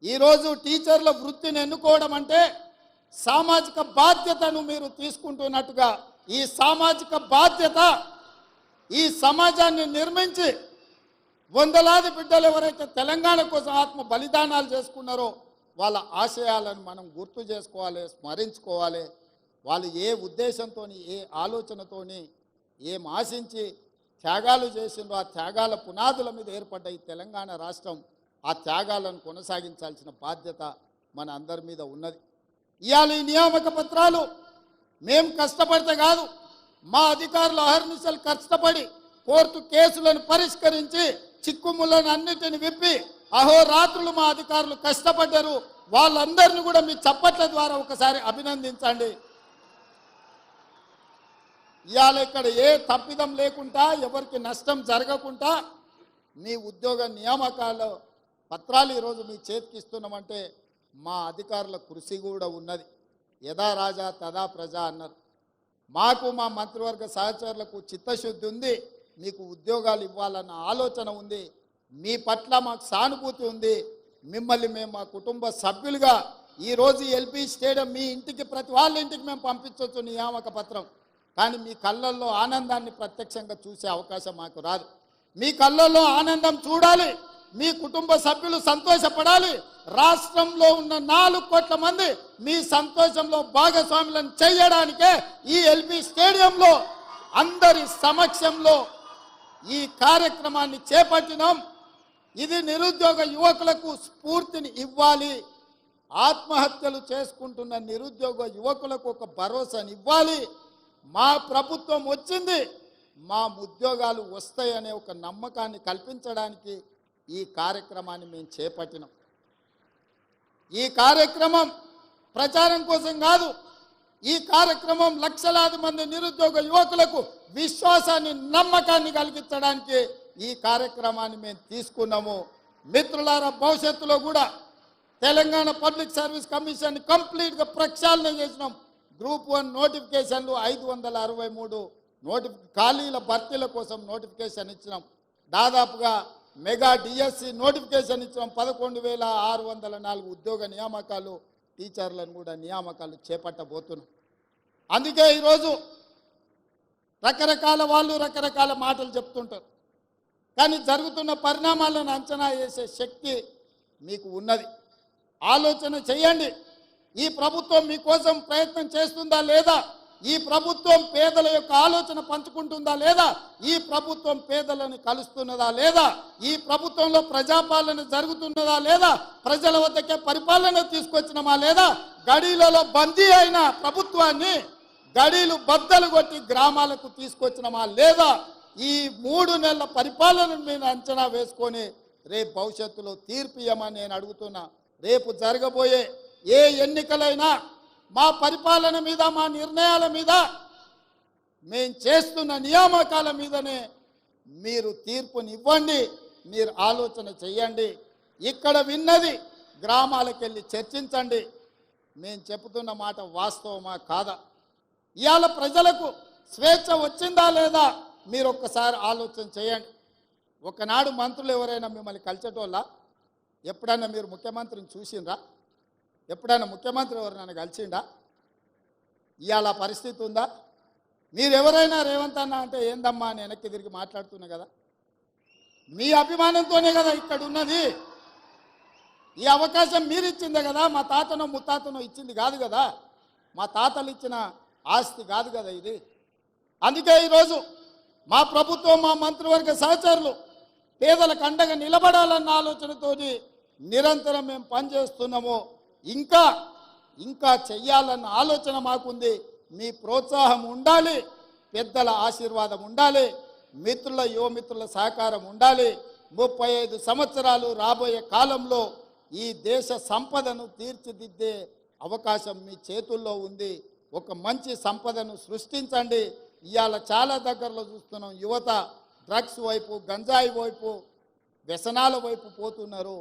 ఈరోజు టీచర్ల వృత్తిని ఎన్నుకోవడం అంటే సామాజిక బాధ్యతను మీరు తీసుకుంటున్నట్టుగా ఈ సామాజిక బాధ్యత ఈ సమాజాన్ని నిర్మించి వందలాది బిడ్డలు ఎవరైతే తెలంగాణ కోసం ఆత్మ బలిదానాలు చేసుకున్నారో వాళ్ళ ఆశయాలను మనం గుర్తు చేసుకోవాలి, స్మరించుకోవాలి. వాళ్ళు ఏ ఉద్దేశంతో, ఏ ఆలోచనతోని, ఏం ఆశించి త్యాగాలు చేసిండ్రో ఆ త్యాగాల పునాదుల మీద ఏర్పడ్డ ఈ తెలంగాణ రాష్ట్రం ఆ త్యాగాలను కొనసాగించాల్సిన బాధ్యత మన అందరి మీద ఉన్నది. ఇవాళ ఈ నియామక పత్రాలు మేము కష్టపడితే కాదు, మా అధికారులు అహర్నిశలు కష్టపడి కోర్టు కేసులను పరిష్కరించి చిక్కుములను అన్నిటిని విప్పి అహోరాత్రులు మా అధికారులు కష్టపడ్డారు. వాళ్ళందరినీ కూడా మీ చప్పట్ల ద్వారా ఒకసారి అభినందించండి. ఇవాళ ఇక్కడ ఏ తప్పిదం లేకుండా, ఎవరికి నష్టం జరగకుండా మీ ఉద్యోగ నియామకాల పత్రాలు ఈరోజు మీ చేతికి ఇస్తున్నామంటే మా అధికారుల కృషి కూడా ఉన్నది. యథా రాజా తదా ప్రజ అన్నారు. మాకు మా మంత్రివర్గ సహచరులకు చిత్తశుద్ధి ఉంది, మీకు ఉద్యోగాలు ఇవ్వాలన్న ఆలోచన ఉంది, మీ పట్ల మాకు సానుభూతి ఉంది. మిమ్మల్ని మేము మా కుటుంబ సభ్యులుగా ఈరోజు ఎల్పీ స్టేడియం మీ ఇంటికి, ప్రతి వాళ్ళ ఇంటికి మేము పంపించవచ్చు నియామక పత్రం. కానీ మీ కళ్ళల్లో ఆనందాన్ని ప్రత్యక్షంగా చూసే అవకాశం మాకు రాదు. మీ కళ్ళల్లో ఆనందం చూడాలి, మీ కుటుంబ సభ్యులు సంతోషపడాలి. రాష్ట్రంలో ఉన్న 4 కోట్ల మంది మీ సంతోషంలో భాగస్వాములను చేయడానికే ఈ ఎల్పీ స్టేడియంలో అందరి సమక్షంలో ఈ కార్యక్రమాన్ని చేపట్టినాం. ఇది నిరుద్యోగ యువకులకు స్ఫూర్తిని ఇవ్వాలి, ఆత్మహత్యలు చేసుకుంటున్న నిరుద్యోగ యువకులకు ఒక భరోసాని ఇవ్వాలి. మా ప్రభుత్వం వచ్చింది, మా ఉద్యోగాలు వస్తాయనే ఒక నమ్మకాన్ని కల్పించడానికి ఈ కార్యక్రమాన్ని మేము చేపట్టినాం. ఈ కార్యక్రమం ప్రచారం కోసం కాదు, ఈ కార్యక్రమం లక్షలాది మంది నిరుద్యోగ యువకులకు విశ్వాసాన్ని, నమ్మకాన్ని కలిగించడానికి ఈ కార్యక్రమాన్ని మేము తీసుకున్నాము. మిత్రులారా, భవిష్యత్తులో కూడా తెలంగాణ పబ్లిక్ సర్వీస్ కమిషన్ కంప్లీట్గా ప్రక్షాళన చేసినాం. గ్రూప్ 1 నోటిఫికేషన్లు 563 ఖాళీల భర్తీల కోసం నోటిఫికేషన్ ఇచ్చినాం. దాదాపుగా మెగా డిఎస్సి నోటిఫికేషన్ ఇచ్చినాం. 11,604 ఉద్యోగ నియామకాలు, టీచర్లను కూడా నియామకాలు చేపట్టబోతున్నాం. అందుకే ఈరోజు రకరకాల వాళ్ళు రకరకాల మాటలు చెప్తుంటారు, కానీ జరుగుతున్న పరిణామాలను అంచనా వేసే శక్తి మీకు ఉన్నది. ఆలోచన చేయండి. ఈ ప్రభుత్వం మీకోసం ప్రయత్నం చేస్తుందా లేదా? ఈ ప్రభుత్వం పేదల యొక్క ఆలోచన పంచుకుంటుందా లేదా? ఈ ప్రభుత్వం పేదలను కలుస్తున్నదా లేదా? ఈ ప్రభుత్వంలో ప్రజాపాలన జరుగుతున్నదా లేదా? ప్రజల వద్దకే పరిపాలన తీసుకొచ్చినమా లేదా? గడీలలో బందీ అయిన ప్రభుత్వాన్ని గడీలు బద్దలు కొట్టి గ్రామాలకు తీసుకొచ్చినమా లేదా? ఈ 3 నెలల పరిపాలన మీద అంచనా వేసుకొని రేపు భవిష్యత్తులో తీర్పు ఇవ్వమని నేను అడుగుతున్నా. రేపు జరగబోయే ఏ ఎన్నికలైనా మా పరిపాలన మీద, మా నిర్ణయాల మీద, మేము చేస్తున్న నియామకాల మీదనే మీరు తీర్పునివ్వండి, మీరు ఆలోచన చేయండి. ఇక్కడ విన్నది గ్రామాలకు వెళ్ళి చర్చించండి. మేము చెబుతున్న మాట వాస్తవమా కాదా? ఇవాళ ప్రజలకు స్వేచ్ఛ వచ్చిందా లేదా? మీరు ఒక్కసారి ఆలోచన చేయండి. ఒకనాడు మంత్రులు ఎవరైనా మిమ్మల్ని కలిసేటోళ్ళ? ఎప్పుడైనా మీరు ముఖ్యమంత్రిని చూసిండ్రా? ఎప్పుడైనా ముఖ్యమంత్రి ఎవరైనా కలిసిండా? ఇవాళ పరిస్థితి ఉందా? మీరు ఎవరైనా రేవంత్ అన్న అంటే ఏందమ్మా అని వెనక్కి తిరిగి మాట్లాడుతున్నా కదా. మీ అభిమానంతోనే కదా ఇక్కడ ఉన్నది. ఈ అవకాశం మీరు ఇచ్చిందే కదా, మా తాతనో ముత్తాతనో ఇచ్చింది కాదు కదా, మా తాతలు ఇచ్చిన ఆస్తి కాదు కదా ఇది. అందుకే ఈరోజు మా ప్రభుత్వం, మా మంత్రివర్గ సహచరులు పేదలకు అండగా నిలబడాలన్న ఆలోచనతో నిరంతరం మేము పనిచేస్తున్నాము. ఇంకా చెయ్యాలన్న ఆలోచన మాకుంది. మీ ప్రోత్సాహం ఉండాలి, పెద్దల ఆశీర్వాదం ఉండాలి, మిత్రుల యువమిత్రుల సహకారం ఉండాలి. 35 సంవత్సరాలు రాబోయే కాలంలో ఈ దేశ సంపదను తీర్చిదిద్దే అవకాశం మీ చేతుల్లో ఉంది. ఒక మంచి సంపదను సృష్టించండి. ఇవాళ చాలా దగ్గరలో చూస్తున్నాం, యువత డ్రగ్స్ వైపు, గంజాయి వైపు, వ్యసనాల వైపు పోతున్నారు.